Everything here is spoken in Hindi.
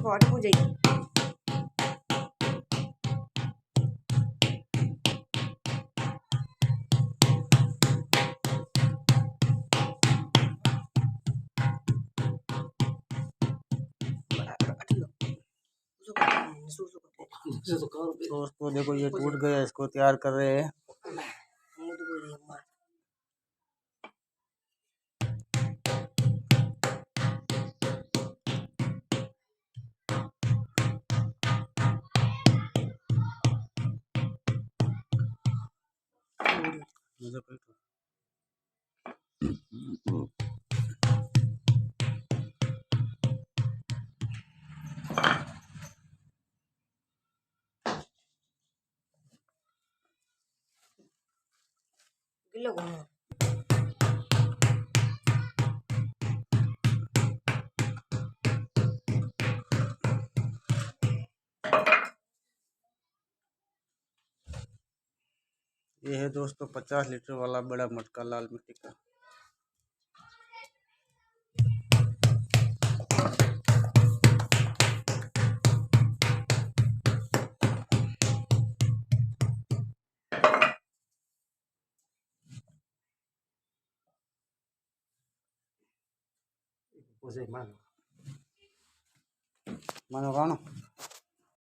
बहुत हो जाएगी। दोस्तों देखो ये टूट गया, इसको तैयार कर रहे हैं। ये है दोस्तों 50 लीटर वाला बड़ा मटका लाल मिट्टी का। मानो मानो